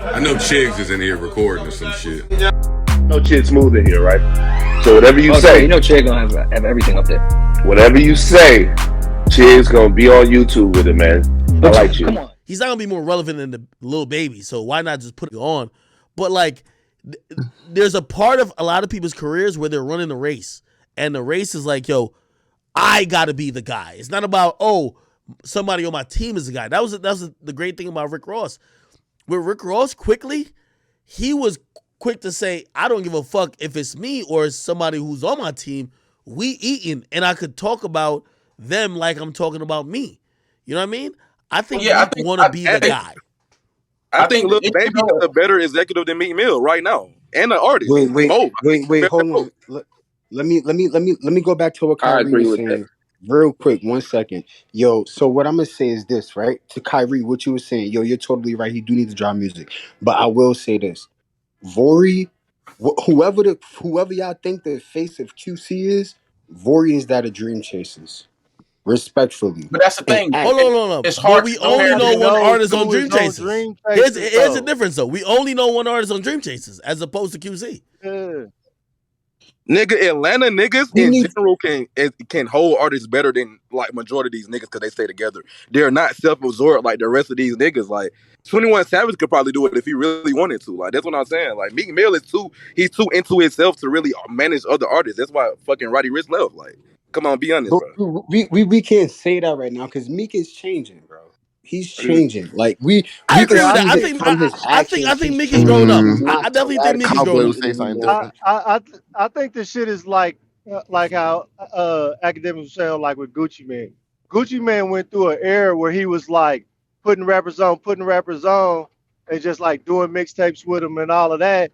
I know Chigs is in here recording or some shit. No Chid Smooth in here, right? So whatever you Oh, so say, you know Che gonna have everything up there. whatever you say, Chid's gonna be on YouTube with it, man. I But like you. come on. He's not gonna be more relevant than the little baby, so why not just put it on? But like, there's a part of a lot of people's careers where they're running a race, and the race is like, yo, I gotta be the guy. It's not about somebody on my team is the guy. That was the great thing about Rick Ross. With Rick Ross, quickly, he was quick to say, I don't give a fuck if it's me or it's somebody who's on my team. We eating, and I could talk about them like I'm talking about me. You know what I mean? I think Yeah, Meek want to be the guy. I I think think Lil it, Baby is a better executive than Meek Mill right now, and an artist. Wait, Both. Better hold than both. on. Let me go back to what I Kyrie agree was with that. saying real quick. 1 second, yo. So what I'm gonna say is this, right? To Kyrie, what you were saying, yo, you're totally right. He do need to drop music, but I will say this, Vori, whoever y'all think the face of QC is, Vori is that of Dream Chasers, respectfully. but that's the And thing. act, Hold on. It's But hard to we only compare know Nobody them. one knows artist on who Dream is on Chasers. Dream Here's Chasers the though. difference though. We only know one artist on Dream Chasers as opposed to QC. Yeah. Nigga, Atlanta niggas we in need general can hold artists better than like majority of these niggas because they stay together. They're not self-absorbed like the rest of these niggas. Like 21 Savage could probably do it if he really wanted to. Like that's what I'm saying. Like Meek Mill he's too into himself to really manage other artists. That's why fucking Roddy Ricch left. Like, come on, be honest, But bro. we can't say that right now because Meek is changing, bro. He's changing. Like I we can agree with Well, that. see it from his I actions. think He's Meek is growing changing. up. He's Mm, I not the definitely think radical Meek is Cowboy growing would up. dude say something anymore. I different. I I think the shit is like how academics sound like with Gucci Man. Gucci Man went through an era where he was like putting rappers on, and just like doing mixtapes with them and all of that.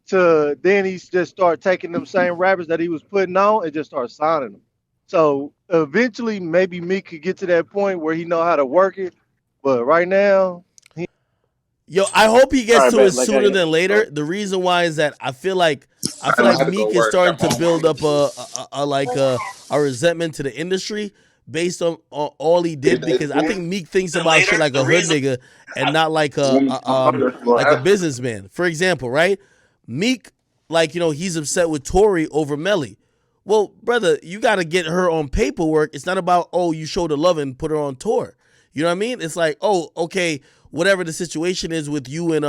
To then he just start taking them same rappers that he was putting on and just start signing them. So eventually, maybe Meek could get to that point where he know how to work it. But right now, Yo, I hope he All gets right, to it bet. Like sooner than so later. The reason why is that I feel I'm gonna like have to go Meek is work. starting Got to my build up a resentment to the industry based on all he did because I think Meek thinks about shit like a hood nigga and not like like a businessman. For example, right? Meek, like, he's upset with Tory over Melly. Well, brother, you got to get her on paperwork. It's not about, you showed her love and put her on tour. You know what I mean? It's like, okay, whatever the situation is with you and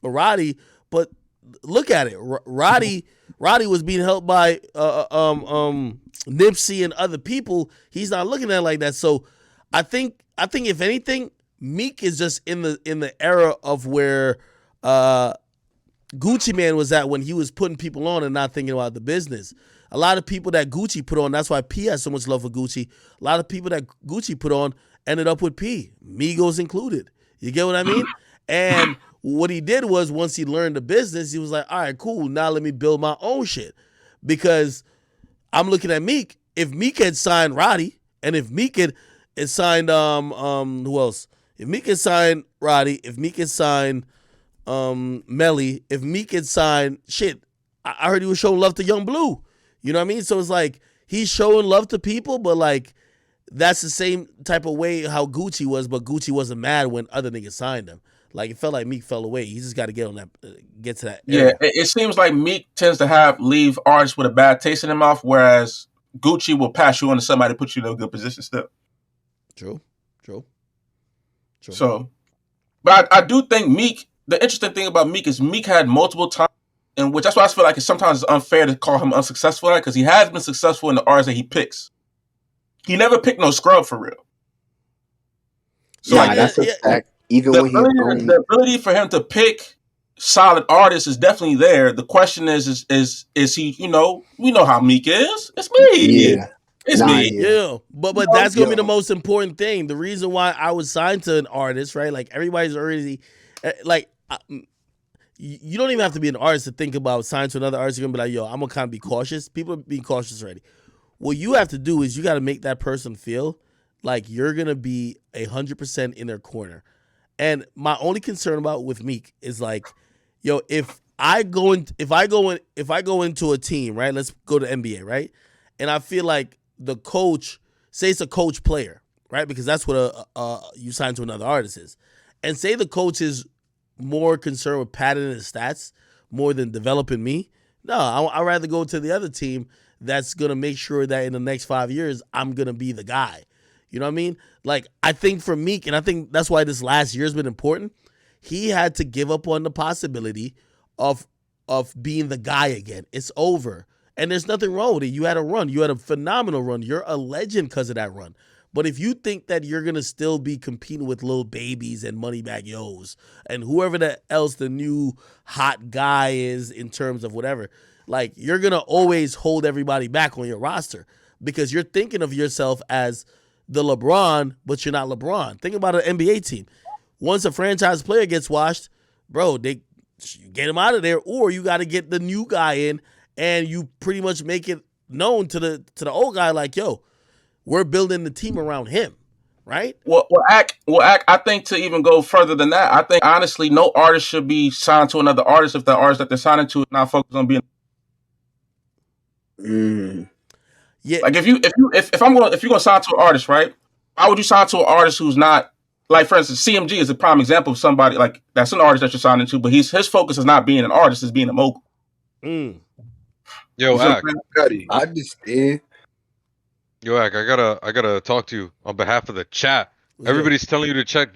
Roddy, but look at it. Roddy was being helped by Nipsey and other people. He's not looking at it like that. So I think if anything, Meek is just in the era of where Gucci Man was at when he was putting people on and not thinking about the business. A lot of people that Gucci put on, that's why P has so much love for Gucci. A lot of people that Gucci put on ended up with P, Migos included. You get what I mean? And what he did was once he learned the business, he was like, all right, cool. Now let me build my own shit. Because I'm looking at Meek. If Meek had signed Roddy, and if Meek had signed who else? If Meek had signed Roddy, if Meek had signed Melly, if Meek had signed shit, I heard he was showing love to Young Blue. You know what I mean? So it's like he's showing love to people, but like that's the same type of way how Gucci was, but Gucci wasn't mad when other niggas signed him. Like it felt like Meek fell away. He just got to get on that, get to that. Yeah, Era. it seems like Meek tends to leave artists with a bad taste in their mouth, whereas Gucci will pass you on to somebody to put you in a good position still. True. So, but I do think Meek. The interesting thing about Meek is Meek had multiple times in which that's why I feel like it's sometimes unfair to call him unsuccessful at because he has been successful in the artists that he picks. He never picked no scrub for real. So that's a fact. Even when the ability for him to pick solid artists is definitely there. The question is he? We know how Meek is. It's me. Yeah. It's me. Yeah, but that's gonna be the most important thing. The reason why I was signed to an artist, right? Like everybody's already, like, you don't even have to be an artist to think about signing to another artist. You're gonna be like, yo, I'm gonna kind of be cautious. People are being cautious already. What you have to do is you got to make that person feel like you're gonna be 100% in their corner. And my only concern about with Meek is like, yo, if I go into a team, right? Let's go to NBA, right? And I feel like the coach, say it's a coach player, right? Because that's what you sign to another artist is. And say the coach is more concerned with padding his stats more than developing me, no, I'd rather go to the other team that's gonna make sure that in the next 5 years I'm gonna be the guy. You know what I mean? Like, I think for Meek, and I think that's why this last year's been important, he had to give up on the possibility of being the guy again. It's over. And there's nothing wrong with it. You had a run. You had a phenomenal run. You're a legend because of that run. But if you think that you're going to still be competing with Lil Babies and Moneybagg Yo's and whoever else the new hot guy is in terms of whatever, like, you're going to always hold everybody back on your roster because you're thinking of yourself as the LeBron, but you're not LeBron. Think about an NBA team. Once a franchise player gets washed, bro, they get him out of there, or you got to get the new guy in, and you pretty much make it known to the old guy, like, yo, we're building the team around him, right? Well, I think to even go further than that, I think honestly, no artist should be signed to another artist if the artist that they're signing to is not focused on being. Yeah. Like if you're gonna sign to an artist, right? Why would you sign to an artist who's not, like, for instance, CMG is a prime example of somebody like that's an artist that you're signing to, but his focus is not being an artist, is being a mogul. Yo, Ak, I understand. Yo, Ak, I gotta talk to you on behalf of the chat. Everybody's telling you to check